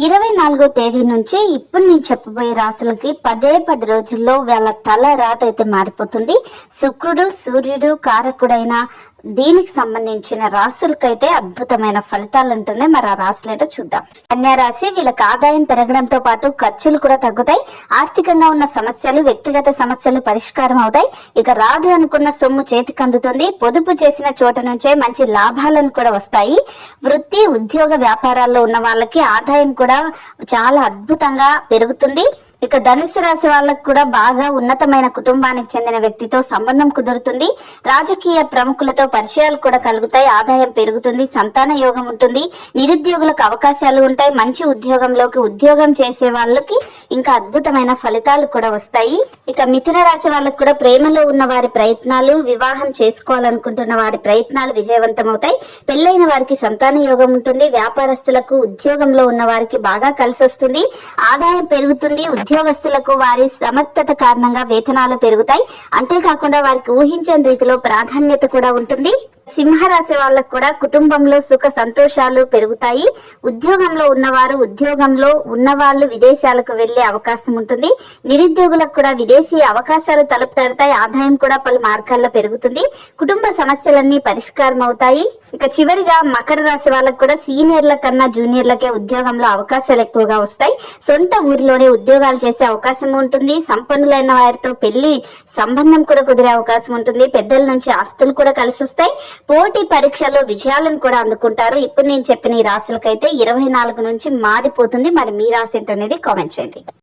24వ తేదీ నుంచి ఇప్పుడు నేను చెప్పబోయే రాశులకి 10 రోజుల్లో వాళ్ళ తల రాత అయితే మారిపోతుంది. శుక్రుడు సూర్యుడు కారకుడైన దీనికి సంబంధించిన రాశులకైతే అద్భుతమైన ఫలితాలు ఉంటున్నాయి. మరి ఆ రాశులు ఏంటో చూద్దాం. కన్యా రాశి, వీళ్ళకి ఆదాయం పెరగడంతో పాటు ఖర్చులు కూడా తగ్గుతాయి. ఆర్థికంగా ఉన్న సమస్యలు, వ్యక్తిగత సమస్యలు పరిష్కారం అవుతాయి. ఇక రాదు అనుకున్న సొమ్ము చేతికి అందుతుంది. పొదుపు చేసిన చోట నుంచే మంచి లాభాలను కూడా వస్తాయి. వృత్తి ఉద్యోగ వ్యాపారాల్లో ఉన్న వాళ్ళకి ఆదాయం కూడా చాలా అద్భుతంగా పెరుగుతుంది. ఇక ధనుసు రాశి వాళ్ళకు కూడా బాగా ఉన్నతమైన కుటుంబానికి చెందిన వ్యక్తితో సంబంధం కుదురుతుంది. రాజకీయ ప్రముఖులతో పరిచయాలు కూడా కలుగుతాయి. ఆదాయం పెరుగుతుంది. సంతాన యోగం ఉంటుంది. నిరుద్యోగులకు అవకాశాలు ఉంటాయి. మంచి ఉద్యోగంలోకి ఉద్యోగం చేసే వాళ్ళకి ఇంకా అద్భుతమైన ఫలితాలు కూడా వస్తాయి. ఇక మిథున రాశి వాళ్ళకు కూడా ప్రేమలో ఉన్న వారి ప్రయత్నాలు, వివాహం చేసుకోవాలనుకుంటున్న వారి ప్రయత్నాలు విజయవంతమవుతాయి. పెళ్లైన వారికి సంతాన యోగం ఉంటుంది. వ్యాపారస్తులకు ఉద్యోగంలో ఉన్న వారికి బాగా కలిసి వస్తుంది. ఆదాయం పెరుగుతుంది. ఉద్యోగస్తులకు వారి సమర్థత కారణంగా వేతనాలు పెరుగుతాయి. అంతేకాకుండా వారికి ఊహించని రీతిలో ప్రాధాన్యత కూడా ఉంటుంది. సింహరాశి వాళ్ళకు కూడా కుటుంబంలో సుఖ సంతోషాలు పెరుగుతాయి. ఉద్యోగంలో ఉన్నవాళ్ళు విదేశాలకు వెళ్లే అవకాశం ఉంటుంది. నిరుద్యోగులకు కూడా విదేశీ అవకాశాలు తలుపు తడతాయి. ఆదాయం కూడా పలు మార్గాల్లో పెరుగుతుంది. కుటుంబ సమస్యలన్నీ పరిష్కారం అవుతాయి. ఇక చివరిగా మకర రాశి వాళ్ళకు కూడా సీనియర్ల కన్నా జూనియర్లకే ఉద్యోగంలో అవకాశాలు ఎక్కువగా వస్తాయి. సొంత ఊరిలోనే ఉద్యోగాలు చేసే అవకాశం ఉంటుంది. సంపన్నులైన వారితో పెళ్లి సంబంధం కూడా కుదిరే అవకాశం ఉంటుంది. పెద్దల నుంచి ఆస్తులు కూడా కలిసి వస్తాయి. పోటీ పరీక్షలో విజయాలను కూడా అందుకుంటారు. ఇప్పుడు నేను చెప్పిన ఈ రాశులకైతే 24 నుంచి మారిపోతుంది. మరి మీ రాశి ఏంటనేది కామెంట్ చేయండి.